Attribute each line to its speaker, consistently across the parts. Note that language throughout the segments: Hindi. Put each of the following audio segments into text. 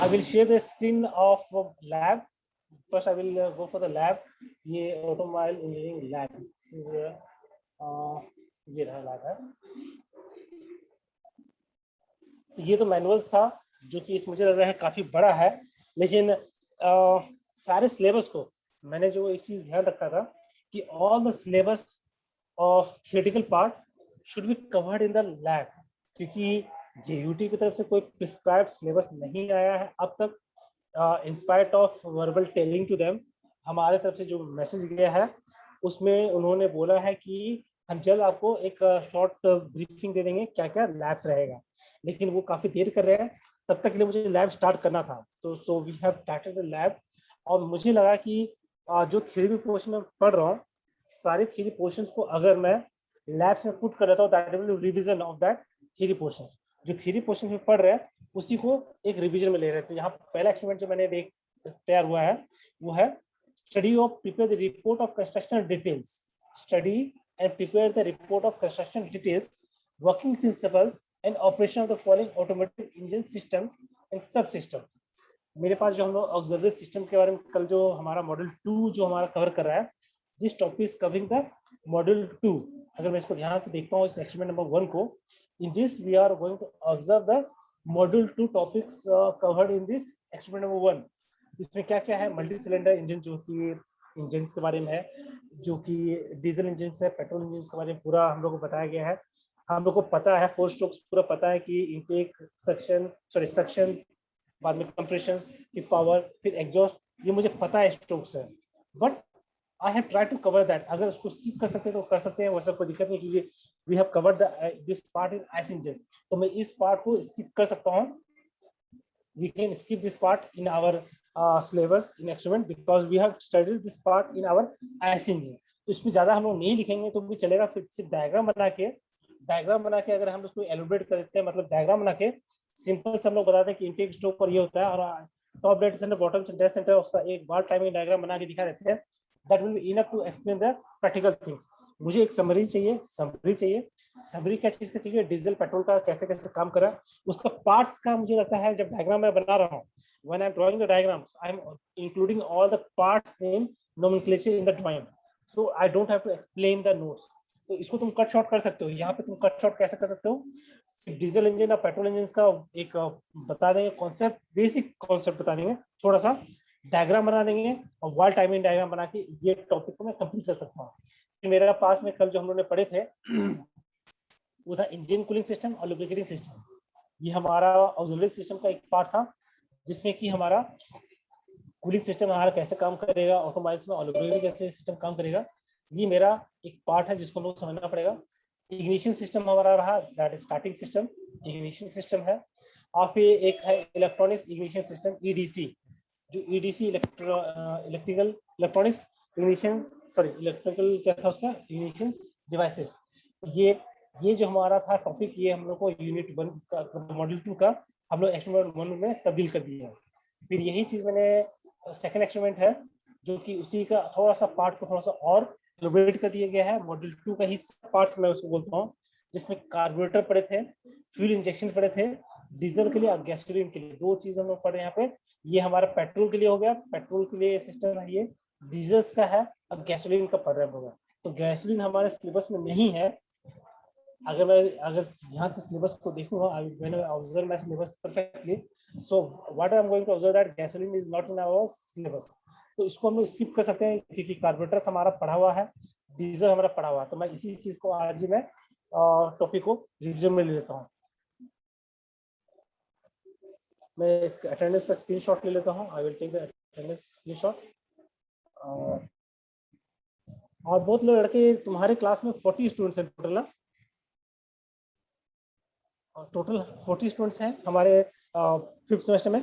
Speaker 1: I will share the screen of lab. First, I will go for the lab. ये automobile engineering lab. This is ये रहा lab है. तो ये तो मैनुअल्स था जो कि इस मुझे लग रहा है काफी बड़ा है, लेकिन सारे सिलेबस को मैंने जो एक चीज ध्यान रखा था कि all the syllabus of theoretical part should be covered in the lab, क्योंकि जेयूटी की तरफ से कोई प्रिस्क्राइब्ड सिलेबस नहीं आया है अब तक. In spite of verbal telling to them, हमारे तरफ से जो मैसेज गया है उसमें उन्होंने बोला है कि हम जल्द आपको एक शॉर्ट ब्रीफिंग दे देंगे क्या क्या लैब्स रहेगा, लेकिन वो काफी देर कर रहे हैं. तब तक के लिए मुझे लैब स्टार्ट करना था, तो so we have started the lab. और मुझे लगा कि जो थ्योरी पोर्शन में पढ़ रहा हूँ, सारे थ्योरी पोर्शंस को अगर मैं लैब्स में पुट कर देता हूँ, that will revision of that theory portions. जो थ्योरी पोर्शन में पढ़ रहे हैं उसी को एक रिवीजन में ले रहे हैं. तो यहाँ पहला एक्सपेरिमेंट जो मैंने तैयार हुआ है वो है study of prepare the report of construction details. Study and prepare the report of construction details, working principles and operation of the following automatic engine systems and सब सिस्टम्स. मेरे पास जो हम लोग ऑक्सिलरी सिस्टम के बारे में कल जो हमारा मॉड्यूल 2 जो हमारा कवर कर रहा है, this topic is covering the module 2. अगर मैं इसको ध्यान से देखता हूँ इस एक्सपेरिमेंट नंबर 1 को, in this we are going to observe the module 2 topics covered in this experiment number 1. इसमें क्या क्या है? मल्टी सिलेंडर इंजन जो कि इंजन के बारे में है, जो कि डीजल इंजन है, पेट्रोल इंजन के बारे में पूरा हम लोग को बताया गया है. हम लोग को पता है 4 स्ट्रोक्स पूरा पता है कि इनटेक, सक्शन, बाद में कंप्रेशन की पावर, फिर एग्जॉस्ट, ये मुझे पता है स्ट्रोक्स है. But I have try to cover that. अगर उसको स्किप कर सकते हैं तो कर सकते हैं, वैसा कोई दिक्कत नहीं, क्योंकि we have covered this part in IC engine. तो मैं इस पार्ट को स्किप कर सकता हूँ. We can skip this part in our syllabus in experiment because we have studied this part in our IC engine. तो इसमें ज्यादा हम लोग नहीं लिखेंगे तो भी चलेगा. फिर सिर्फ डायग्राम बना के अगर हम उसको एलोबरेट कर देते हैं, मतलब डायग्राम बना के सिंपल से हम लोग बताते हैं कि इंटेक स्ट्रोक पर ये होता है और top dead centre, bottom dead centre, उसका एक बार टाइमिंग डायग्राम बना के दिखा देते हैं. That will be enough to explain the practical things. मुझे एक समरी चाहिए. समरी क्या चीज का चाहिए? डीजल पेट्रोल का कैसे कैसे काम कर रहा है, उसका पार्ट्स का मुझे लगता है जब डायग्राम मैं बना रहा हूँ, when I'm drawing the diagrams, I'm including all the parts name nomenclature in the drawing, so I don't have to explain the notes. तो इसको तुम कट शॉर्ट कर सकते हो. यहाँ पे तुम कट शॉर्ट कैसे कर सकते हो? डीजल इंजन और पेट्रोल इंजन का एक बता देंगे कॉन्सेप्ट, बेसिक कॉन्सेप्ट बता देंगे, थोड़ा सा डायग्राम बना देंगे और वॉल टाइमिंग डायग्राम बना के ये टॉपिक को मैं कंप्लीट कर सकता हूँ. मेरे पास में कल जो हम लोग ने पढ़े थे वो था इंजन कूलिंग सिस्टम और लुब्रिकेटिंग सिस्टम. ये हमारा ऑक्सिलरी सिस्टम का एक पार्ट था जिसमें कि हमारा कूलिंग सिस्टम हमारा कैसे काम करेगा ऑटोमोबाइल्स में और लुब्रिकेटिंग कैसे सिस्टम काम करेगा. ये मेरा एक पार्ट है जिसको हम लोग समझना पड़ेगा. इग्निशन सिस्टम हमारा रहा, that is starting system, ignition system है. और फिर एक है इलेक्ट्रॉनिक्स इग्निशन सिस्टम, ईडीसी, जो EDC electrical electronics ignition, electrical क्या था उसका, इग्निशन डिवाइसेस. ये जो हमारा था टॉपिक, ये हम लोग को यूनिट 1 का मॉड्यूल 2 का हम लोग एक्सपेरिमेंट 1 में तब्दील कर दिया है. फिर यही चीज मैंने सेकंड एक्सपेरिमेंट है जो कि उसी का थोड़ा सा पार्ट को थोड़ा सा और एलोबरेट कर दिया गया है. मॉड्यूल 2 का ही पार्ट मैं उसको बोलता हूँ, जिसमें कार्बोरेटर पड़े थे, फ्यूल इंजेक्शन पड़े थे, डीजल के लिए और गैसोलीन के लिए. 2 चीज हम लोग पढ़े यहाँ पे. ये हमारा पेट्रोल के लिए हो गया, पेट्रोल के लिए सिस्टम है, ये डीजल का है. अब गैसोलीन का पढ़ रहा होगा, तो गैसोलीन हमारे सिलेबस में नहीं है. अगर यहाँ से सिलेबस को देखूंगा, when I observe my syllabus perfectly, so what I am going to observe that gasoline is not in our syllabus. तो इसको हम लोग स्किप कर सकते हैं क्योंकि कार्बोरेटर्स हमारा पढ़ा हुआ है, डीजल हमारा पढ़ा हुआ है. तो मैं इसी चीज को आज मैं टॉपिक को रिवीजन में ले लेता हूँ. मैं इस अटेंडेंस का स्क्रीनशॉट ले लेता हूँ. I will take the attendance screenshot. और बहुत लोग लड़के, तुम्हारे क्लास में 40 स्टूडेंट्स हैं टोटल ना? टोटल 40 स्टूडेंट्स हैं हमारे 5th सेमेस्टर में.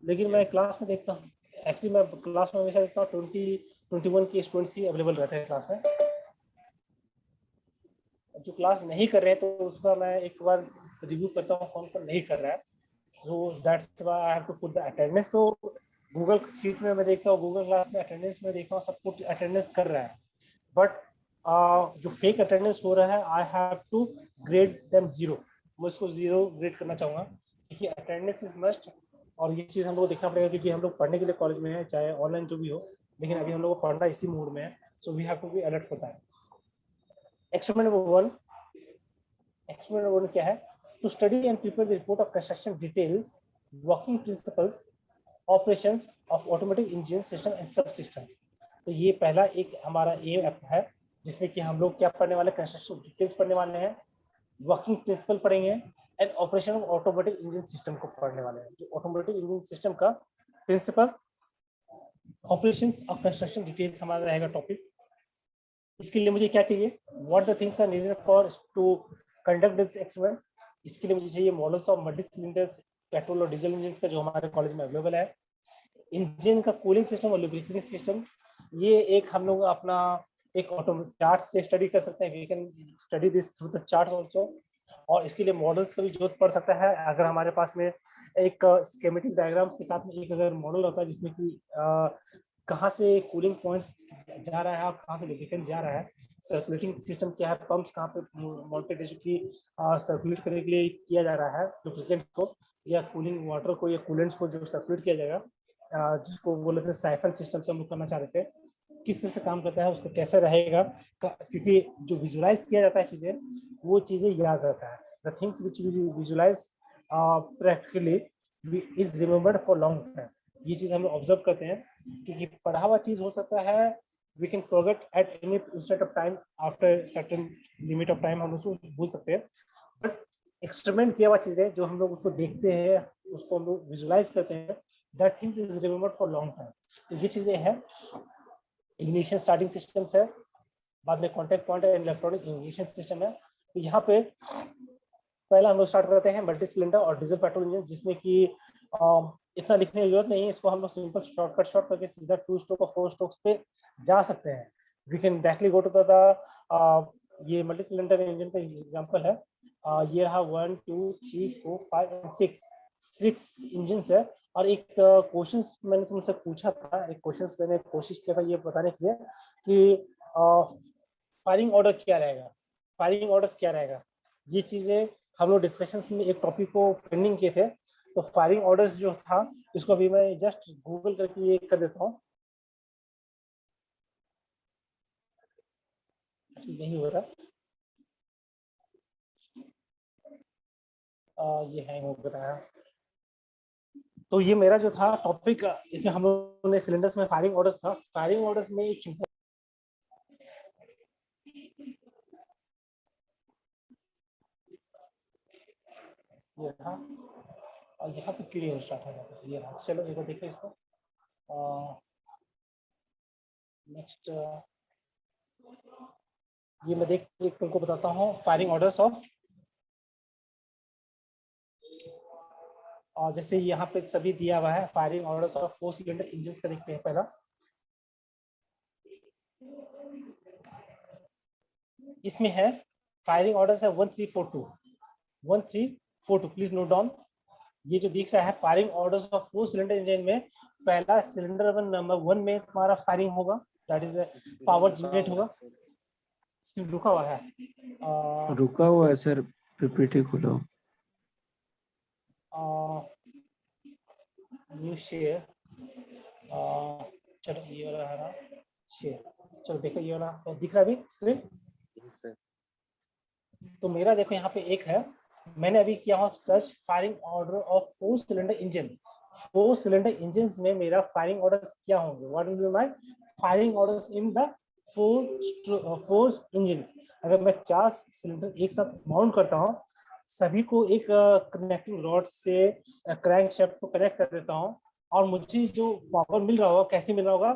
Speaker 1: लेकिन मैं क्लास में देखता हूँ, एक्चुअली मैं क्लास में हमेशा देखता हूँ 21 के स्टूडेंट्स ही अवेलेबल रहते हैं क्लास में. जो क्लास नहीं कर रहे हैं तो उसका मैं एक बार रिव्यू करता हूँ कौन कौन नहीं कर रहा है. So that's why I have to put the attendance. तो गूगल शीट में मैं देखता हूँ, गूगल क्लास में अटेंडेंस में देखता हूँ सब कुछ अटेंडेंस कर रहा है. बट जो फेक अटेंडेंस हो रहा है, I have to grade them 0. मैं इसको 0 ग्रेड करना चाहूँगा, क्योंकि अटेंडेंस इज मस्ट। और ये चीज़ हम लोग को देखना पड़ेगा, क्योंकि हम लोग पढ़ने के लिए कॉलेज में है, चाहे ऑनलाइन जो भी हो, लेकिन अभी हम लोग को पढ़ना इसी मूड में है। So we have to be alert for that. Experiment number 1, experiment number 1 क्या है? To study and prepare the report of construction details, working principles, operations of automatic engineering system and subsystems. तो ये पहला एक हमारा एम है, जिसमें कि हम लोग क्या पढ़ने वाले, कंस्ट्रक्शन डिटेल्स पढ़ने वाले हैं, वर्किंग प्रिंसिपल पढ़ेंगे, and operation of automatic engineering system को पढ़ने वाले हैं। जो ऑटोमेटिक इंजीनियरिंग सिस्टम का प्रिंसिपल्स, ऑपरेशंस और कंस्ट्रक्शन डिटेल्स हमारा रहेगा टॉपिक। इसके लिए मुझे क्या चाहिए? What the things are needed for to conduct this experiment. इसके लिए मुझे चाहिए models of multi cylinders, petrol और डीजल इंजन का, जो हमारे कॉलेज में अवेलेबल है, इंजन का कूलिंग सिस्टम और लुब्रिकेटिंग सिस्टम। ये एक हम लोग अपना एक ऑटो चार्ट से स्टडी कर सकते हैं, we can study this through the charts also. और इसके लिए मॉडल्स का भी जरूरत पड़ सकता है। अगर हमारे पास में एक स्कीमेटिक डायग्राम के साथ में एक अगर मॉडल होता है, जिसमें कि कहाँ से कूलिंग पॉइंट्स जा रहा है और कहाँ से लुब्रिकेंट जा रहा है, सर्कुलेटिंग सिस्टम क्या है, पंप्स कहाँ पे माउंटेड है जो कि सर्कुलेट करने के लिए किया जा रहा है लुब्रिकेंट को, या कूलिंग वाटर को, या कूलेंट्स को जो सर्कुलेट किया जाएगा, जिसको बोले थे साइफन सिस्टम से हम लोग करना चाह रहे थे, किस तरह से काम करता है, उसका कैसे रहेगा, क्योंकि जो विजुलाइज किया जाता है चीजें, वो चीजें याद रहता है। The things which we visualise practically is remembered for long time. ये चीज हम लोग ऑब्जर्व करते हैं, क्योंकि पढ़ा हुआ चीज हो सकता है we can forget at any instant of time, after certain limit of time हम उसको भूल सकते हैं। बट एक्सपेरिमेंट किया हुआ चीजें जो हम लोग उसको देखते हैं, उसको हम लोग विजुलाइज करते हैं, that things is remembered for long time. तो ये चीजें हैं। इग्निशन स्टार्टिंग सिस्टम्स है, बाद में contact point and electronic ignition system है। तो यहाँ पे पहला हम लोग स्टार्ट करते हैं मल्टी सिलेंडर और डीजल पेट्रोल इंजन, जिसमें कि इतना लिखने की जरूरत नहीं है, इसको हम लोग सिंपल शॉर्ट करके सीधा 2 स्ट्रोक और 4 स्ट्रोक्स पे जा सकते हैं। We can directly go to the ये मल्टी सिलेंडर इंजन का एग्जांपल है। ये रहा 1 2 3 4 5 एंड 6 इंजन है। और एक क्वेश्चन मैंने तुमसे पूछा था, एक क्वेश्चन मैंने कोशिश किया था ये बताने के लिए कि फायरिंग ऑर्डर क्या रहेगा, फायरिंग ऑर्डर्स क्या रहेगा। ये चीजें हम लोग डिस्कशंस में एक टॉपिक को पेंडिंग किए थे। तो फायरिंग ऑर्डर्स जो था, इसको अभी मैं जस्ट गूगल करके ये कर देता हूँ। नहीं हो रहा, ये हैंग हो रहा है। तो ये मेरा जो था टॉपिक, इसमें हम लोगों ने सिलेंडर्स में फायरिंग ऑर्डर्स था। फायरिंग ऑर्डर्स में एक ये रहा, और यहाँ पे क्लियर स्टार्ट हो जाता है। ये रहा, चलो एक बार देखिए इसको। नेक्स्ट ये मैं देख तुमको बताता हूँ फायरिंग ऑर्डर्स ऑफ। और जैसे यहाँ पे सभी दिया हुआ है firing orders of 4 cylinder engine का, देखते हैं पहला। इसमें है फायरिंग ऑर्डर्स है 1342 1342, प्लीज नोट डाउन। ये जो दिख रहा है firing orders of 4 cylinder engine में, पहला सिलेंडर नंबर 1 में तुम्हारा फायरिंग होगा, दैट इज पावर जनरेट होगा। इसमें रुका हुआ है,
Speaker 2: रुका हुआ है सर, पीपीटी खोलो।
Speaker 1: न्यू शेयर, चलो ये वाला है ना शेयर। चलो देखो ये वाला तो दिख रहा है अभी स्क्रीन। तो मेरा देखो यहाँ पे एक है, मैंने अभी किया हूँ search firing order of 4 cylinder engine. 4 cylinder engine में मेरा फायरिंग ऑर्डर्स क्या होंगे, what will be my firing orders in the 4 engine. अगर मैं 4 सिलेंडर एक साथ माउंट करता हूँ, सभी को एक कनेक्टिंग रॉड से क्रैंक शाफ्ट को कनेक्ट कर देता हूँ, और मुझे जो पावर मिल रहा होगा कैसे मिल रहा होगा,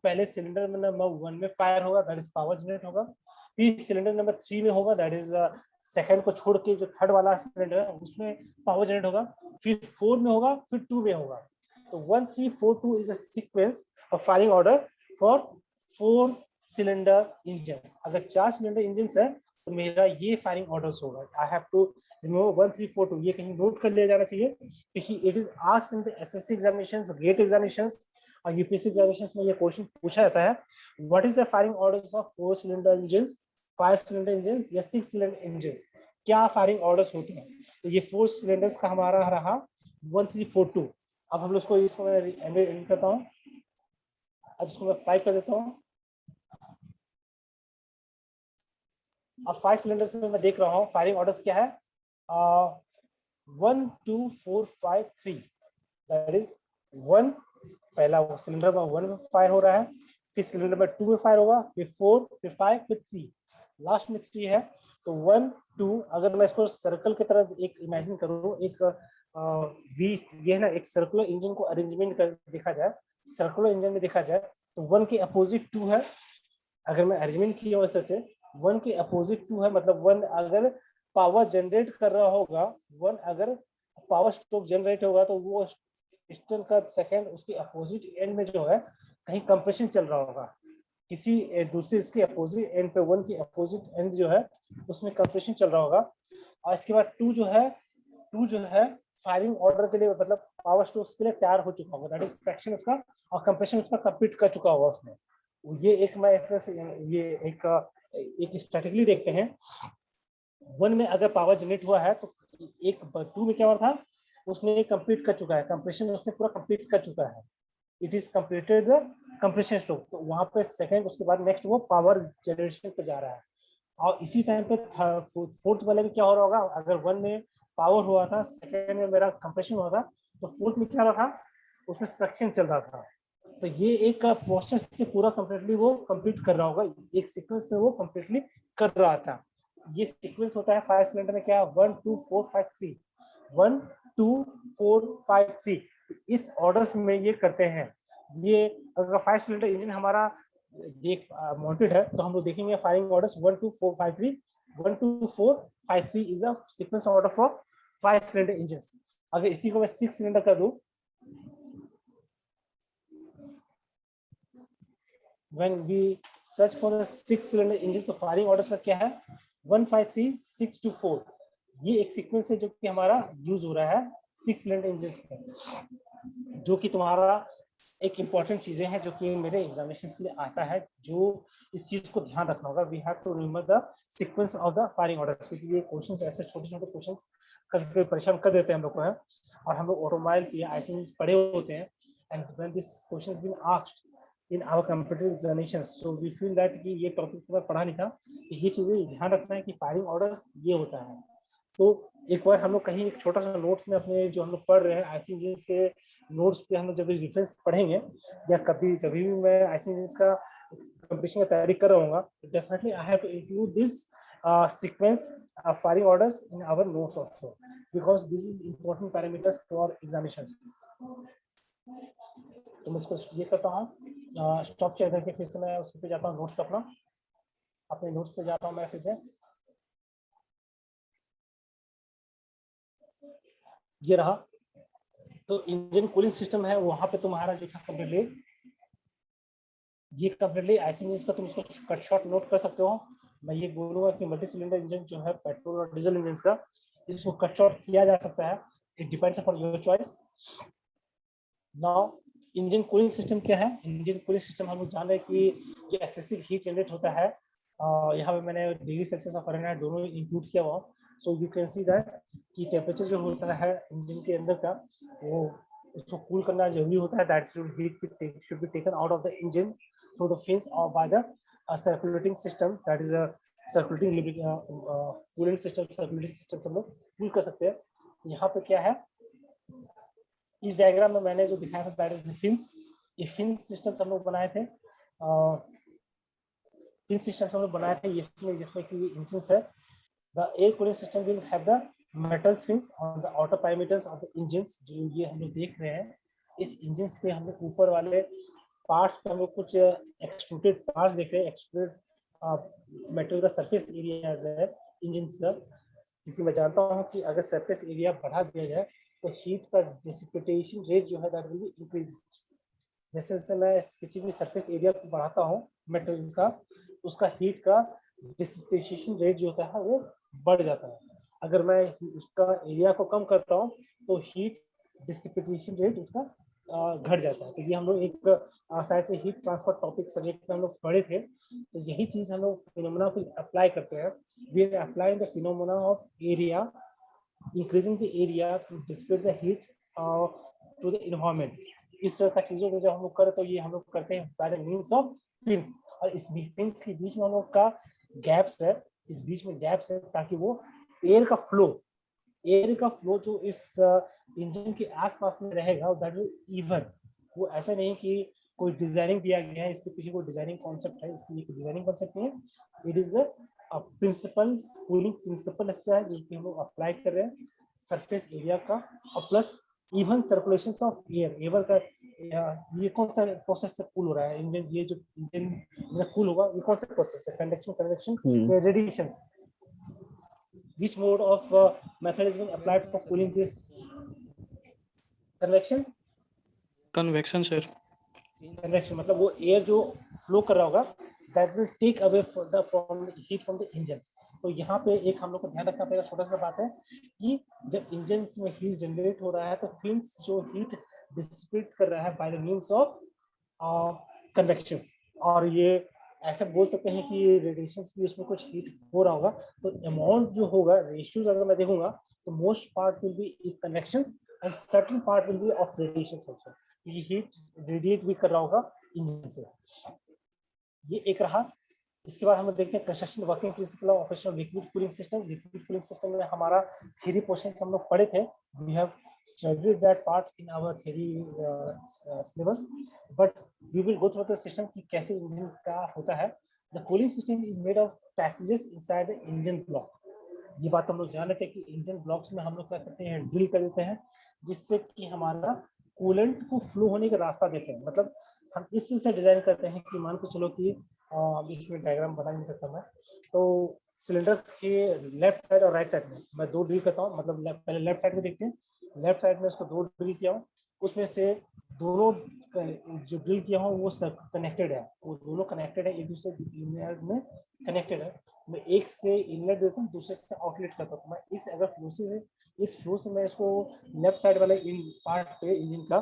Speaker 1: पहले सिलेंडर में नंबर 1 में फायर होगा, दैट इज पावर जनरेट होगा। फिर सिलेंडर नंबर 3 में होगा, दैट इज सेकंड को छोड़ के जो थर्ड वाला सिलेंडर है उसमें पावर जनरेट होगा। फिर 4 में होगा, फिर 2 में होगा। तो 1 3 4 2 is a sequence of firing order for 4 cylinder engine. अगर 4 सिलेंडर इंजन है तो मेरा ये फायरिंग ऑर्डर्स होगा। आई हैव टू रिमेंबर 1 3 4 2, ये कहीं नोट कर लिया जाना चाहिए, क्योंकि it is asked in the SSC examinations, GATE examinations और यूपीएससी एग्जामिनेशंस में ये क्वेश्चन पूछा जाता है। What is the firing orders of 4 cylinder engine, 5 cylinder engine या 6 सिलेंडर इंजन। क्या फायरिंग ऑर्डर्स होते हैं। तो ये 4 सिलेंडर्स का हमारा रहा 1342। अब हम लोग इसको मैं एंड करता हूँ। अब इसको मैं 5 कर देता हूँ। अब 5 सिलेंडर्स में मैं देख रहा हूँ फायरिंग ऑर्डर्स क्या है, 1 2 4 5 3। दैट इज 1, पहला सिलेंडर में 1 में फायर हो रहा है, फिर सिलेंडर में 2 में फायर होगा, फिर 4, फिर 5, फिर 3, लास्ट में 3 है। तो 1 2, अगर मैं इसको सर्कल की तरह एक इमेजिन करूँ, एक वी, ये है ना, एक सर्कुलर इंजन को अरेंजमेंट कर देखा जाए, सर्कुलर इंजन में देखा जाए तो 1 के अपोजिट 2 है। अगर मैं अरेंजमेंट किया हूँ इस तरह से, 1 के अपोजिट 2 है, मतलब 1 अगर पावर जनरेट कर रहा होगा, 1 अगर पावर स्ट्रोक जनरेट होगा तो वो पिस्टन का सेकंड उसके अपोजिट एंड में जो है कहीं कंप्रेशन चल रहा होगा, किसी दूसरे इसके अपोजिट एंड पे 1 के अपोजिट एंड जो है उसमें कंप्रेशन चल रहा होगा। और इसके बाद 2 जो है फायरिंग ऑर्डर के लिए, मतलब पावर स्ट्रोक्स के लिए तैयार हो चुका होगा, दैट इज सेक्शन उसका और कंप्रेशन उसका कंप्लीट कर चुका होगा उसने। ये एक मैं ये एक स्ट्रेटेजी देखते हैं। 1 में अगर पावर जनरेट हुआ है तो एक 2 में क्या हुआ था, उसने कंप्लीट कर चुका है, कंप्रेशन उसने पूरा कंप्लीट कर चुका है, it is completed the compression stroke. तो वहां पे सेकंड, उसके बाद नेक्स्ट वो पावर जनरेशन पे जा रहा है। और इसी टाइम पे फोर्थ वाले में क्या हो रहा होगा, अगर 1 में पावर हुआ था, सेकंड में मेरा कंप्रेशन हुआ था, तो फोर्थ में क्या रहा था, उसमें सक्शन चल रहा था। तो ये एक प्रोसेस से पूरा कंप्लीटली वो कंप्लीट कर रहा होगा, एक सीक्वेंस में वो कंप्लीटली कर रहा था। ये सीक्वेंस होता है 5 सिलेंडर में, क्या 1 2 4 5 3, 1 2 4 5 3। इस ऑर्डर्स में ये करते हैं। ये अगर 5 सिलेंडर इंजन हमारा देख माउंटेड है तो हम लोग देखेंगे firing orders 1 2 4 5 3, 1 2 4 5 3 is a sequence order for 5 cylinder engine. अगर इसी को मैं 6 सिलेंडर कर दूं, when we search for the 6 cylinder engine, तो फायरिंग ऑर्डर्स का क्या है 1 5 3 6 2 4। ये एक सीक्वेंस है जो कि हमारा यूज हो रहा है 6 सिलेंडर इंजन में, जो कि तुम्हारा एक इंपॉर्टेंट चीजें हैं जो कि मेरे एग्जामिनेशन के लिए आता है, जो इस चीज को ध्यान रखना होगा। We have to remember the sequence of the firing orders, क्योंकि ये क्वेश्चंस ऐसे छोटे छोटे क्वेश्चंस कभी परेशान कर देते हैं हम लोग को है। और हम लोग ऑटोमोबाइल्स या आईसी पढ़े होते हैं, and when this question been asked in our competitive examination, so we feel that कि ये टॉपिक मैं पढ़ा नहीं था, तो ये चीजें ध्यान रखना है कि फायरिंग ऑर्डर्स ये होता है। तो एक बार हम लोग कहीं एक छोटा सा नोट्स में अपने जो हम लोग पढ़ रहे हैं आईसी इंजन के नोट्स पे हम लोग जब रेफरेंस पढ़ेंगे, या कभी भी मैं आईसी इंजन का कंपटीशन की तैयारी कर रहा हूँ, definitely I have to include this sequence firing orders in our notes also, because this is important parameters for examinations. तो मैं इसको ये करता हूँ, स्टॉप शेयर करके फिर से मैं उस पे जाता हूँ, नोट्स पे अपने नोट्स पे जाता हूँ मैं फिर से। ये रहा, तो इंजन कूलिंग सिस्टम है, वहां पे तुम्हारा जो था कम्प्लीटली, ये कम्प्लीटली आईसी इंजन का तुम इसको कट शॉर्ट नोट कर सकते हो। मैं ये बोलूंगा कि मल्टी सिलेंडर इंजन जो है पेट्रोल और डीजल इंजन का, इसको कट शॉर्ट किया जा सकता है, it depends upon your choice. Now engine cooling system क्या है, इंजन कूलिंग सिस्टम हम लोग जान रहे हैं कि ये एक्सेसिव हीट जनरेट होता है। यहाँ पे मैंने डिग्री सेल्सियस और फ़ारेनहाइट दोनों इंक्लूड किया हुआ, so you can see that कि टेम्परेचर जो होता है इंजन के अंदर का, वो उसको कूल करना जरूरी होता है, that should be taken out of the engine through the fins or by the circulating system, that is a circulating cooling system, circulating system हम लोग कूल कर सकते हैं। यहाँ पे क्या है, इस डायग्राम में मैंने जो दिखाया था दैट इज द फिन्स। ये फिन्स सिस्टम हम लोग बनाए थे, फिन सिस्टम हम लोग बनाए थे जिसमें कि इंजन है। The air cooling system will have the metal fins on the outer parameters of the engines. जो ये हम लोग देख रहे हैं, इस इंजन पे हम लोग ऊपर वाले पार्ट्स पे हम लोग कुछ एक्सट्रूडेड पार्ट्स देख रहे हैं, एक्सट्रूडेड मेटल का सरफेस एरिया है इंजन का, क्योंकि मैं जानता हूँ कि अगर सरफेस एरिया बढ़ा दिया जाए तो हीट का डिसिपेशन रेट जो है दैट विल बी इंक्रीज। जैसे जैसे मैं किसी भी सरफेस एरिया को बढ़ाता हूँ मेटेरियल का, उसका हीट का डिसिपेशन रेट जो होता है वो बढ़ जाता है। अगर मैं उसका एरिया को कम करता हूँ तो हीट डिसिपेशन रेट उसका घट जाता है। तो ये हम लोग एक शायद से हीट ट्रांसफर टॉपिक सब्जेक्ट में हम लोग पढ़े थे, तो यही चीज हम लोग फिनोमेना को अप्लाई करते हैं। We are applying the phenomena of area, increasing the area to dissipate the heat to the environment. इस तरह का चीजों को जब हम लोग करें तो ये हम लोग करते हैं by the means of fins. और इस फिन्स के बीच में हम लोग का गैप्स है, इस बीच में गैप्स है ताकि वो एयर का फ्लो जो इस इंजन के आसपास में रहेगा दैट विल इवन। वो ऐसा नहीं कि कोई डिजाइनिंग दिया गया है, इसके पीछे कोई डिजाइनिंग कॉन्सेप्ट है, इसके लिए कोई डिजाइनिंग कॉन्सेप्ट नहीं है। It is a principle, cooling principle ऐसा है जिसको हम लोग अप्लाई कर रहे हैं सरफेस एरिया का, और plus even circulation of air का। ये कौन सा प्रोसेस से कूल हो रहा है इंजन, ये जो इंजन कूल होगा ये कौन सा प्रोसेस है, conduction, convection, radiation. Which mode of method is being applied for cooling this? Convection?
Speaker 3: Convection sir.
Speaker 1: Convection मतलब वो एयर जो फ्लो कर रहा होगा that will take away from the heat from the engines। तो यहाँ पे एक हम लोग को ध्यान रखना पड़ेगा, छोटा सा बात है कि जब इंजन में हीट जनरेट हो रहा है तो फिन्स जो हीट डिसिपेट कर रहा है by the means of convection. और ये ऐसा बोल सकते हैं कि रेडिएशन भी उसमें कुछ हीट हो रहा होगा, तो अमाउंट जो होगा, रेशियोज अगर मैं देखूंगा तो most part will be convection and certain part will be of radiation also. ये हीट रेडिएट भी कर रहा होगा इंजन से। ये एक रहा। इसके बाद हम देखते हैं construction working principle of operation of liquid cooling system. Liquid cooling system में हमारा थ्योरी पोर्शन हम लोग पढ़े थे, we have studied that part in our theory syllabus, but we will go through the system कि कैसे इंजन का होता है। The cooling system is made of passages inside the engine block। ये बात हम लोग जान लेते हैं कि इंजन ब्लॉक्स में हम लोग क्या करते हैं, ड्रिल कर देते हैं जिससे कि हमारा कूलेंट को फ्लो होने का रास्ता देते हैं। मतलब हम इस चीज से डिजाइन करते हैं कि मान के चलो कि इसमें डायग्राम बना नहीं सकता मैं, तो सिलेंडर के लेफ्ट साइड और राइट साइड में मैं दो ड्रिल करता हूँ। मतलब पहले लेफ्ट साइड में देखते हैं, लेफ्ट साइड में इसको दो ड्रिल किया हूँ, उसमें से दोनों जो ड्रिल किया हूँ वो सब कनेक्टेड है, वो दोनों कनेक्टेड है, एक दूसरे इनलेट में कनेक्टेड है। मैं एक से इनलेट देता हूँ, दूसरे से आउटलेट करता हूँ। मैं इस अगर फ्लो से मैं इसको लेफ्ट साइड वाले इन पार्ट पे इंजन का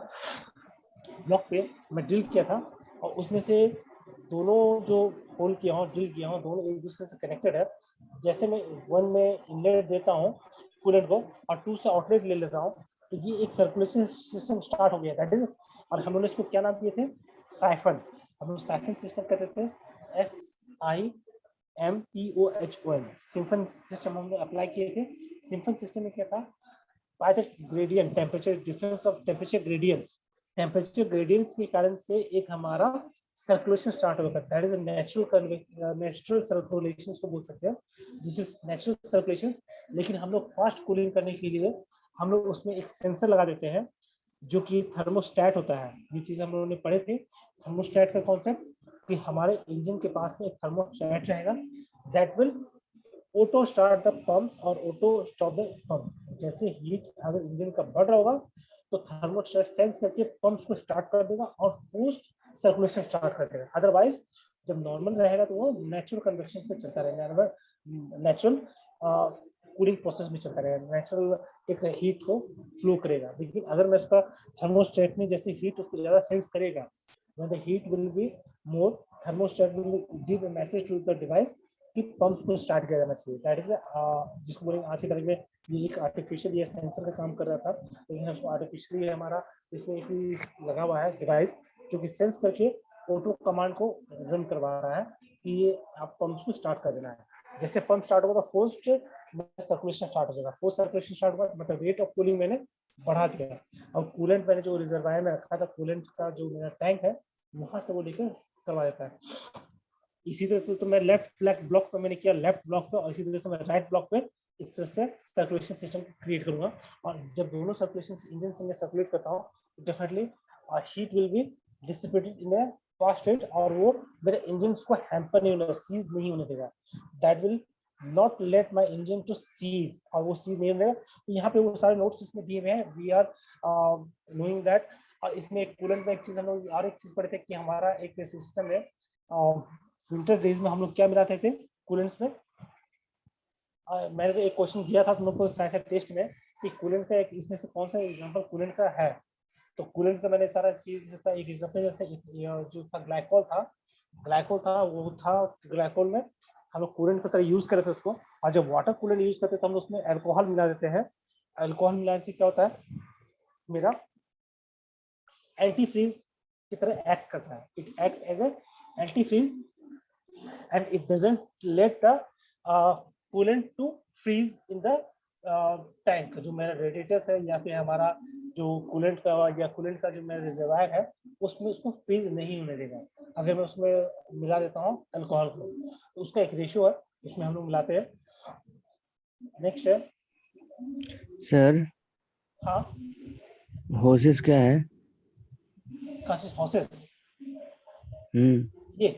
Speaker 1: ब्लॉक पे मैं ड्रिल किया था, और उसमें से दोनों जो होल किया हूँ, ड्रिल किया हूँ, दोनों एक दूसरे से कनेक्टेड है। जैसे मैं वन में इनलेट देता हूँ कूलेंट को और टू से आउटलेट ले लेता हूँ, तो ये एक सर्कुलेशन सिस्टम स्टार्ट हो गया, दैट इज। और हम लोग इसको क्या नाम दिए थे, साइफन। हम लोग साइफन सिस्टम कहते थे, SIMPOHON, सिम्फन सिस्टम हमने अप्लाई किए थे। सिम्फन सिस्टम में क्या था, by the gradient temperature difference of temperature gradients के कारण से एक हमारा सर्कुलेशन स्टार्ट होगा, दैट इज नेचुरल सर्कुलेशन को बोल सकते हैं। This is natural circulation. लेकिन हम लोग फास्ट कूलिंग करने के लिए हम लोग उसमें एक सेंसर लगा देते हैं जो कि थर्मोस्टेट होता है। ये चीज हम लोगों ने पढ़े थे, थर्मोस्टेट का कॉन्सेप्ट, कि हमारे इंजन के पास में एक थर्मोस्टेट रहेगा that will auto start the pumps और ऑटो स्टॉप द पंप। जैसे हीट अगर इंजन का बढ़ रहा होगा तो थर्मोस्टेट सेंस करके पंप्स को स्टार्ट कर देगा और फोर्स्ड सर्कुलेशन स्टार्ट कर देगा। अदरवाइज जब नॉर्मल रहेगा तो वो नेचुरल कन्वेक्शन पे चलता रहेगा, नेचुरल कूलिंग प्रोसेस में चलता रहेगा, नेचुरल एक हीट को फ्लो करेगा। लेकिन अगर मैं उसका थर्मोस्टेट में जैसे हीट उसको ज्यादा सेंस करेगा, when the heat will be more, thermostat will give a message to the device कि पंप्स को स्टार्ट किया जाना चाहिए। दैट इज जिसको बोलेंगे आज की तारीख में ये एक आर्टिफिशियल ये सेंसर का काम कर रहा था, लेकिन उसको आर्टिफिशियली हमारा इसमें एक लगा हुआ है डिवाइस जो कि सेंस करके ऑटो कमांड को रन करवा रहा है कि ये आप पंप्स को स्टार्ट कर देना है। जैसे पंप स्टार्ट होगा तो फोर्स्ड सर्कुलेशन स्टार्ट हो जाएगा, फोर्स सर्कुलेशन स्टार्ट हुआ मतलब रेट ऑफ कूलिंग मैंने बढ़ा दिया। और कूलेंट मैंने जो रिजर्वायर में रखा था, कूलेंट का जो मेरा टैंक है वहां से वो लेकर करवा देता है। इसी तरह से तो मैं लेफ्ट ब्लॉक पे मैंने किया, लेफ्ट ब्लॉक पे, और इसी तरह से मैं राइट ब्लॉक पे इस तरह से सर्कुलेशन सिस्टम क्रिएट करूंगा। और जब दोनों सर्कुलेशन इंजन से मैं सर्कुलेट करता हूँ तो definitely heat will be dissipated in a fast rate, और वो मेरे इंजन को हैम्पर नहीं होने, सीज नहीं होने देगा। That will not let my engine to seize, और वो सीज नहीं होने देगा। तो यहाँ पे वो सारे नोट्स इसमें दिए हुए हैं, वी आर नोइंग दैट। और इसमें एक कूलेंट में एक चीज हम लोग और एक चीज पढ़े थे कि हमारा एक सिस्टम है, विंटर डेज में हम लोग क्या मिलाते थे कूलेंट्स में। मैंने तो एक क्वेश्चन दिया था तुम लोग को साइंस टेस्ट में कि कूलेंट का एक इसमें से कौन सा एग्जांपल कूलेंट का है, तो कूलेंट का मैंने सारा चीज था, एक एग्जांपल जो था ग्लाइकोल में हम लोग कूलेंट की तरह यूज करते थे उसको। और जब वाटर कूलेंट यूज करते हैं तो हम उसमें अल्कोहल मिला देते हैं। अल्कोहल मिलाने से क्या होता है, मेरा एंटी फ्रीज की तरह एक्ट करता है। It act as a anti freeze and it doesn't let the coolant to freeze in the tank. जो मेरा रेडिएटर्स है या फिर हमारा जो कूलेंट का या कूलेंट का जो मेरा रिजर्वायर है उसमें उसको फ्रीज नहीं होने देगा। अगर मैं उसमें मिला देता हूँ अल्कोहल को, तो उसका एक रेशियो है, उसमें हम लोग मिलाते हैं। नेक्स्ट है
Speaker 2: सर,
Speaker 1: हाँ
Speaker 2: होसेस क्या है?
Speaker 1: हॉसेस,
Speaker 2: हम्म।
Speaker 1: ये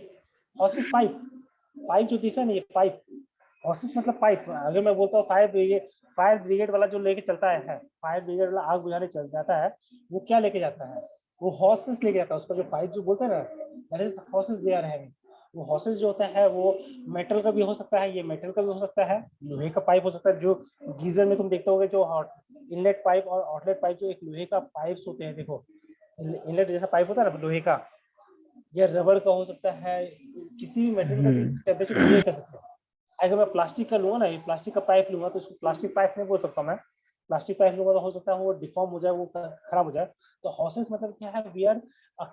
Speaker 1: हॉसेस पाइप जो दिख रहा है ना, ये पाइप। हॉसेस मतलब पाइप। अगर मैं बोलता हूँ फायर ब्रिगेड वाला जो लेके चलता है, फायर ब्रिगेड वाला आग बुझाने चल जाता है, वो क्या लेके जाता है, वो हॉसेस लेके जाता है। उसका जो पाइप जो बोलते हैं ना, that is hoses they are having. वो हॉसेस जो होता है वो मेटल का भी हो सकता है, ये मेटल का भी हो सकता है, लोहे का पाइप हो सकता है। जो गीजर में तुम देखते होगे जो इनलेट पाइप और आउटलेट पाइप जो एक लोहे का पाइप्स होते हैं, देखो इनलेट जैसा पाइप होता है ना लोहे का, या रबड़ का हो सकता है, किसी भी मेटेरियल का जो टेम्परेचर को नहीं कर सकते। अगर मैं प्लास्टिक का लूंगा ना, ये प्लास्टिक का पाइप लूंगा तो इसको प्लास्टिक पाइप नहीं बोल सकता मैं। प्लास्टिक पाइप लूंगा तो हो सकता है वो डिफॉर्म हो जाए, वो खराब हो जाए। तो हॉसेस मतलब क्या है, वी आर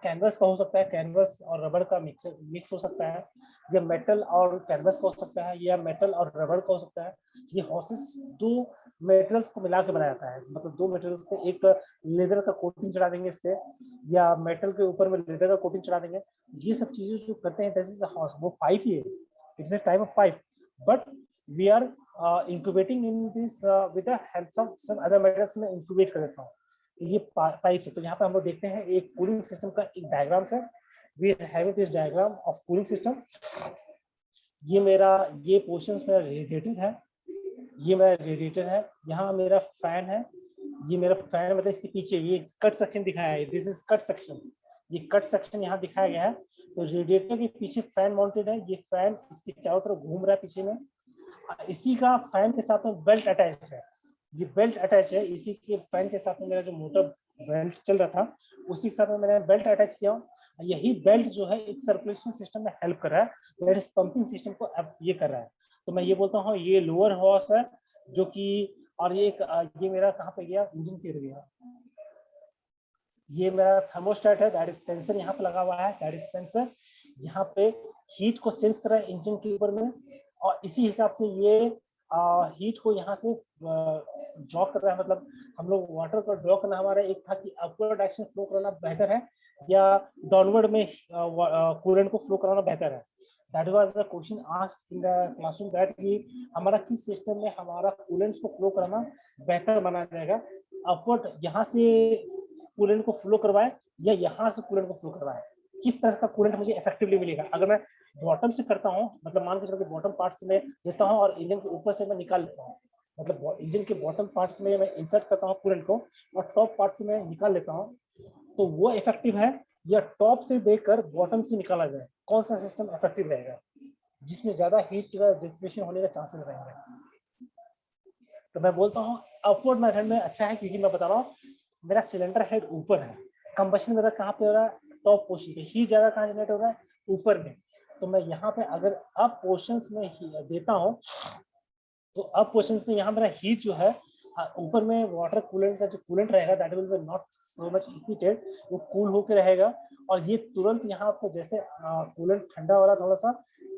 Speaker 1: कैनवस का हो सकता है, कैनवस और रबड़ का मिक्स हो सकता है, या मेटल और कैनवस का हो सकता है, या मेटल और रबड़ का हो सकता है। ये हॉसेस दो मेटेरियल्स को मिला के बनाया जाता है। मतलब दो मेटेरियल्स पे एक लेदर का कोटिंग चढ़ा देंगे इस पे, या मेटल के ऊपर में लेदर का कोटिंग चढ़ा देंगे। ये सब चीजें जो करते हैं दैट इज अ हॉर्स, वो पाइप ही है, it's a type of pipe. But we are incubating in this with the help of some other metals में इंक्यूबेट कर देता हूँ। ये पाइप है। तो यहाँ पे हम लोग देखते हैं एक कूलिंग सिस्टम का एक डायग्राम है। We have this diagram of cooling system. ये पोर्शंस मेरा रेडिएटर है, ये मेरा रेडिएटर है, यहाँ मेरा फैन है, ये मेरा फैन मतलब इसके पीछे ये कट सेक्शन दिखाया है, दिस इज कट सेक्शन। ये कट सेक्शन यहाँ दिखाया गया है। तो रेडिएटर के पीछे फैन माउंटेड है, ये फैन इसके चारों तरफ घूम रहा है पीछे में। इसी का फैन के साथ में बेल्ट अटैच है, ये बेल्ट अटैच है। इसी के फैन के साथ में मेरा जो मोटर बेल्ट चल रहा था उसी के साथ में मैंने बेल्ट अटैच किया। यही बेल्ट जो है एक सर्कुलेशन सिस्टम में हेल्प कर रहा है, दैट इज पंपिंग सिस्टम को अब ये कर रहा है। तो मैं ये बोलता हूँ ये लोअर हॉर्स है जो कि, और ये मेरा कहाँ पे गया, इंजन के गया। ये मेरा थर्मोस्टेट है, दैट इज सेंसर यहाँ पे लगा हुआ है, दैट इज सेंसर यहाँ पे हीट को सेंस कर रहा है इंजन के ऊपर में। और इसी हिसाब से ये हीट को यहाँ से ड्रॉ कर रहा है। मतलब हम लोग वाटर को ड्रॉ करना, हमारा एक था कि अपवर्ड डायरेक्शन फ्लो कराना बेहतर है या डाउनवर्ड में कूलेंट को फ्लो कराना बेहतर है। That was the question asked in the classroom, that कि हमारा किस सिस्टम में हमारा कूलेंट्स को फ्लो कराना बेहतर बनाया जाएगा, अपवर्ड यहाँ से कूलेंट को फ्लो करवाए या यहाँ से कूलेंट को फ्लो करवाए, किस तरह का कूलेंट मुझे इफेक्टिवली मिलेगा। अगर मैं बॉटम से करता हूँ, मतलब मान के चलो कि बॉटम पार्ट से मैं देता हूँ और इंजन के ऊपर से मैं निकाल लेता हूँ, मतलब इंजन के बॉटम पार्ट्स में मैं इंसर्ट करता हूँ कूलेंट को और टॉप पार्ट से मैं निकाल लेता हूँ, तो वो इफेक्टिव है या टॉप से देकर बॉटम से निकाला जाए, कौन सा सिस्टम इफेक्टिव रहेगा जिसमें ज्यादा हीट का डिसिपेशन होने का चांसेस रहेंगे। तो मैं बोलता हूँ अपवर्ड मेथड में अच्छा है, क्योंकि मैं बता रहा हूँ मेरा सिलेंडर हेड ऊपर है, कंबशन मेरा कहाँ पे हो रहा है, टॉप पोर्शन पे। हीट ज्यादा कहाँ जनरेट हो रहा है, ऊपर में। तो मैं यहाँ पे अगर अप पोर्शंस में देता हूँ तो अप पोर्शंस में यहाँ मेरा हीट जो है ऊपर में वाटर कूलेंट का जो कूलेंट रहेगा that will B not so much heated, वो कूल होकर रहेगा। और ये तुरंत यहाँ पे जैसे कूलेंट ठंडा वाला थोड़ा सा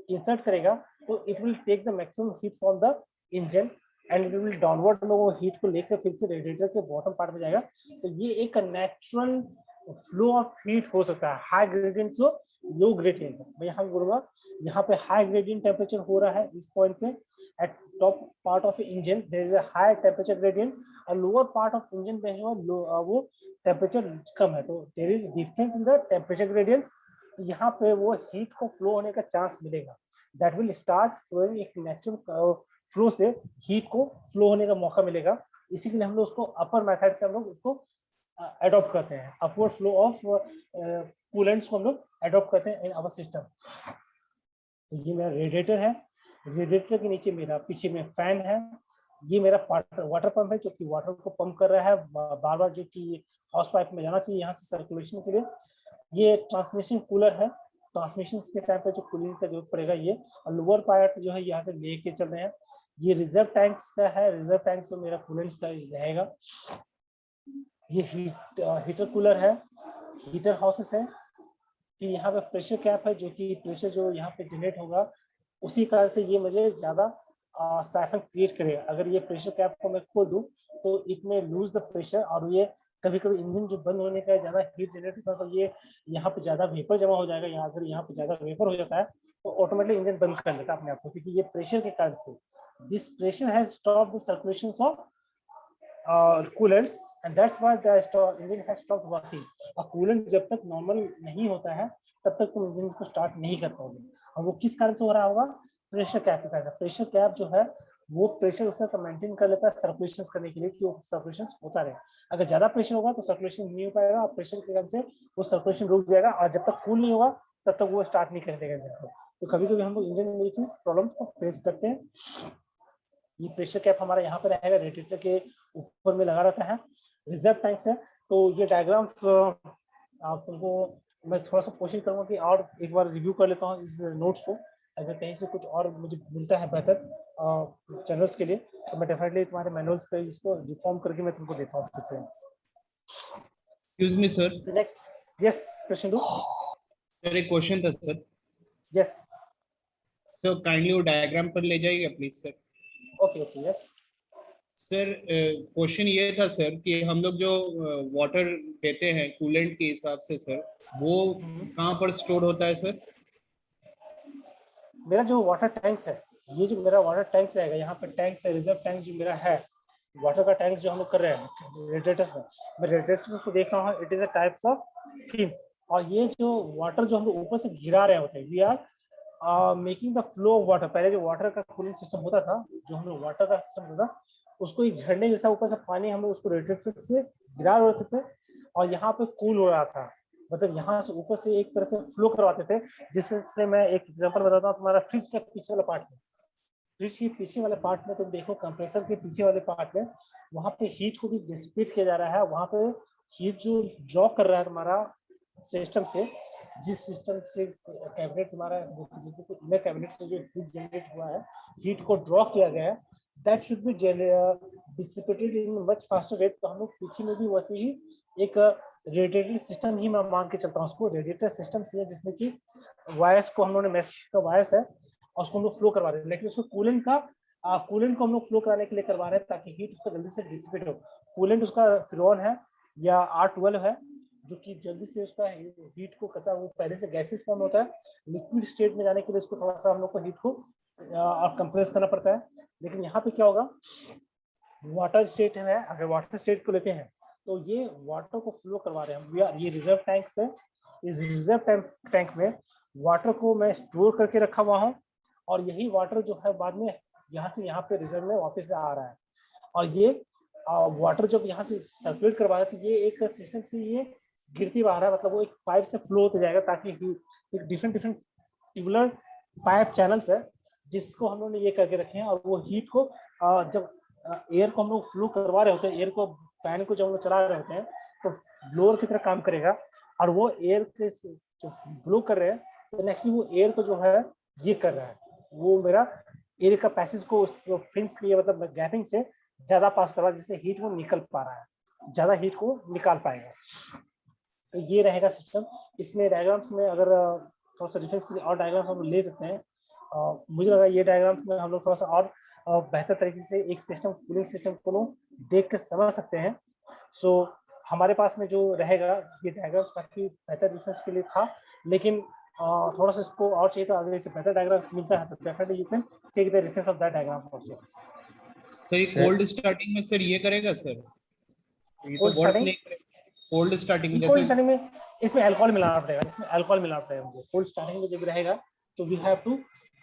Speaker 1: इंसर्ट करेगा तो it will take the maximum heat from the engine and it will downward में वो हीट को लेकर फिर से रेडिएटर के बॉटम पार्ट में जाएगा। तो ये एक नेचुरल फ्लो ऑफ हीट हो सकता है, हाई ग्रेडियंट से लो ग्रेडियंट। मैं यहाँ बोलूंगा यहाँ पे हाई ग्रेडियंट टेम्परेचर हो रहा है इस पॉइंट पे, at top part of engine there is a high temperature gradient और lower part of engine पे है वो temperature कम है, तो there is difference in the temperature gradients। तो यहाँ पे वो heat को flow होने का chance मिलेगा, that will start flowing, एक natural flow से heat को flow होने का मौका मिलेगा। इसी के लिए हम लोग उसको upper method से हम लोग उसको adopt करते हैं, upward flow of coolants को हम लोग adopt करते हैं in our system। तो ये मेरा रेडिएटर है, रेडिएटर के नीचे मेरा पीछे में फैन है, ये मेरा वाटर पंप है जो कि वाटर को पंप कर रहा है बार बार, जो कि हाउस पाइप में जाना चाहिए यहाँ से सर्कुलेशन के लिए। ये ट्रांसमिशन कूलर है, ट्रांसमिशन के टाइम पे जो कूलिंग का जरूरत पड़ेगा ये, और लोअर पार्ट जो है यहाँ से लेके चल रहे हैं। ये रिजर्व टैंक्स का है, रिजर्व टैंक जो मेरा कूलेंट्स का रहेगा। ये हीटर कूलर है, हीटर हाउसेस है कि यहाँ पे प्रेशर कैप है, जो कि प्रेशर जो यहाँ पे जनरेट होगा उसी कारण से ये मुझे ज्यादा साइफन क्रिएट करेगा। अगर ये प्रेशर कैप को मैं खोल दूं तो इट में लूज द प्रेशर, और ये कभी कभी इंजन जो बंद होने का ज्यादा हीट जनरेट होता है तो ये यहाँ पे ज्यादा वेपर जमा हो जाएगा। यहाँ अगर यहाँ पे ज्यादा वेपर हो जाता है तो ऑटोमेटिकली इंजन बंद कर लेता है अपने आप को, क्योंकि ये प्रेशर के कारण से this pressure has stop the circulation of coolants, and that's why the engine has stopped working. और कूलेंट जब तक नॉर्मल नहीं होता है तब तक तुम इंजन को स्टार्ट नहीं कर पाओगे। और वो किस कारण से हो रहा होगा? प्रेशर कैप के कारण। प्रेशर कैप जो है वो प्रेशर उसका मेंटेन कर लेता है सर्कुलेशन करने के लिए, कि वो सर्कुलेशन होता रहे। अगर ज्यादा प्रेशर होगा तो सर्कुलेशन नहीं हो पाएगा, और प्रेशर के कारण से वो सर्कुलेशन रुक जाएगा, और जब तक कूल नहीं होगा तब तक वो स्टार्ट नहीं कर देगा इंजन को। तो कभी कभी हम लोग इंजन में ये चीज प्रॉब्लम को फेस करते हैं। ये प्रेशर कैप हमारा यहाँ पे रहेगा, रेडिएटर के ऊपर में लगा रहता है। रिजर्व टैंक्स है, तो ये डायग्राम्स तुमको मैं थोड़ा सा कोशिश करूंगा कि और एक बार रिव्यू कर लेता हूँ इस नोट्स को। अगर कहीं से कुछ और मुझे मिलता है बेहतर चैनल्स के लिए तो मैं डेफिनेटली तुम्हारे मैनुअल्स का इसको रिफॉर्म करके मैं तुमको देता हूँ फिर से।
Speaker 4: Excuse me sir.
Speaker 1: Next, yes question 2।
Speaker 4: Sir एक क्वेश्चन था सर।
Speaker 1: यस
Speaker 4: सर काइंडली वो डायग्राम पर ले जाइए please sir.
Speaker 1: Okay okay yes
Speaker 4: sir question ये था सर कि हम लोग जो वाटर देते हैं कूलेंट के हिसाब से सर, वो कहाँ पर स्टोर होता है सर?
Speaker 1: मेरा जो वाटर टैंक्स है, ये जो मेरा वाटर टैंक्स रहेगा, यहाँ पर टैंक्स है, रिजर्व टैंक जो मेरा है, वाटर का टैंक जो हम लोग कर रहे हैं रेडिएटर्स में, मैं रेडिएटर्स को देख रहा हूँ, it is a types of fins. और ये जो वाटर जो हम लोग ऊपर से गिरा रहे होते हैं, we are making the flow of water. पहले जो वाटर का कूलिंग सिस्टम होता था, जो हम लोग वाटर का सिस्टम होता था, उसको एक झरने जैसा ऊपर से पानी हम लोग उसको रेडिएटर से गिरा रहे थे, और यहाँ पे कूल हो रहा था। मतलब यहाँ से ऊपर से एक तरह से फ्लो करवाते थे। जिससे मैं एक एग्जांपल बताता हूँ, तुम्हारा फ्रिज के पीछे वाला पार्ट में, फ्रिज के पीछे वाले पार्ट में तुम देखो, कंप्रेसर के पीछे वाले पार्ट में वहां पे हीट को भी डिसिपेट किया जा रहा है। वहां पे हीट जो ड्रॉ कर रहा है तुम्हारा सिस्टम से, जिस सिस्टम से कैबिनेट तुम्हारा इनर कैबिनेट से जो हीट जनरेट हुआ है, हीट को ड्रॉ किया गया है, that should be dissipated in much faster rate. तो हम लोग पीछे में भी वैसे ही एक रेडिएटर सिस्टम ही मैं मान के चलता हूँ उसको, रेडिएटर सिस्टम से, जिसमें कि वायर्स को हम लोगों ने मैश का वायर्स है और उसको हम लोग फ्लो करवा रहे हैं। लेकिन उसको कूलेंट को हम लोग फ्लो कराने के लिए करवा रहे हैं ताकि हीट उसका जल्दी से डिसिपेट हो। कूलेंट उसका फ्रियोन है या R12 है, जो कि जल्दी से उसका हीट को करता है। वो पहले से गैसेस फॉर्म होता है, लिक्विड स्टेट में जाने के लिए उसको थोड़ा सा हम लोग को हीट को और कंप्रेस करना पड़ता है। लेकिन यहाँ पे क्या होगा, वाटर स्टेट है, अगर वाटर स्टेट को लेते हैं तो ये वाटर को फ्लो करवा रहे हैं। ये रिजर्व टैंक्स है, इस रिजर्व टैंक में वाटर को मैं स्टोर करके रखा हुआ हूँ, और यही वाटर जो है बाद में यहाँ से यहाँ पे रिजर्व में वापस से आ रहा है। और ये वाटर जब यहाँ से सर्कुलेट करवा रहा है तो ये एक सिस्टम से ये गिरती बाहर है, मतलब वो एक पाइप से फ्लो होते जाएगा, ताकि एक डिफरेंट ट्यूबुलर पाइप चैनल्स है जिसको हम लोगों ने ये करके रखे हैं। और वो हीट को जब एयर को हम लोग फ्लो करवा रहे होते हैं, एयर को फैन को जब हम लोग चला रहे होते हैं तो ब्लोअर की तरह काम करेगा, और वो एयर के जो ब्लो कर रहे हैं तो नेक्स्टली वो एयर को जो है ये कर रहा है, वो मेरा एयर का पैसेज को फिन्स के मतलब गैपिंग से ज्यादा पास करवा, जिससे हीट को निकल पा रहा है, ज्यादा हीट को निकाल पाएगा। तो ये रहेगा सिस्टम। इसमें डायग्राम्स में अगर थोड़ा सा डिफरेंस के लिए और डायग्राम्स हम लोग ले सकते हैं। मुझे लगा ये डायग्राम्स में हम लोग थोड़ा सा और बेहतर तरीके से एक सिस्टम, कूलिंग सिस्टम को देख के समझ सकते हैं। सो हमारे पास में जो रहेगा ये डायग्राम्स काफी बेहतर डिफरेंस के लिए था, लेकिन थोड़ा सा इसको और चाहिए तो अगर इससे बेहतर डायग्राम्स मिलता है तो definitely you can take the reference of that diagram also.
Speaker 4: Sir cold starting में सर ये करेगा सर? ये तो वर्क नहीं करेगा कोल्ड स्टार्टिंग में?
Speaker 1: कोल्ड स्टार्टिंग में इसमें अल्कोहल मिलाना पड़ेगा, इसमें अल्कोहल मिलाना पड़ेगा मुझे। कोल्ड स्टार्टिंग में जब रहेगा तो we have to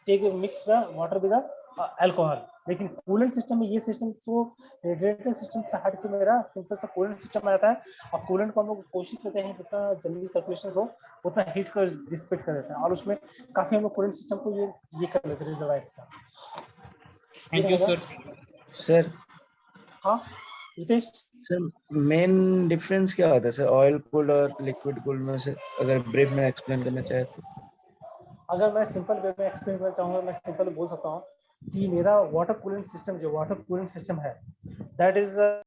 Speaker 1: take mix the water with alcohol. लेकिन कूलेंट सिस्टम में ये सिस्टम तो रेडिएटर सिस्टम से हट के मेरा सिंपल सा कूलेंट सिस्टम आता है, और कूलेंट को हम लोग कोशिश करते हैं जितना जल्दी सर्कुलेशन हो उतना हीट को डिसिपेट कर देते हैं, और उसमें काफी हम लोग कूलेंट सिस्टम को ये कर लेते हैं रिजर्वायर्स का।
Speaker 4: Thank you sir.
Speaker 2: सर
Speaker 1: हाँ रितेश,
Speaker 2: सर मेन डिफरेंस क्या होता है सर ऑयल कूल्ड और लिक्विड कूल्ड में से, अगर ब्रीफ में एक्सप्लेन करना चाहे तो?
Speaker 1: अगर मैं सिंपल वे में एक्सप्लेन करना चाहूँगा, मैं सिंपल बोल सकता हूँ कि मेरा वाटर कूलिंग सिस्टम जो वाटर कूलिंग सिस्टम है दैट इज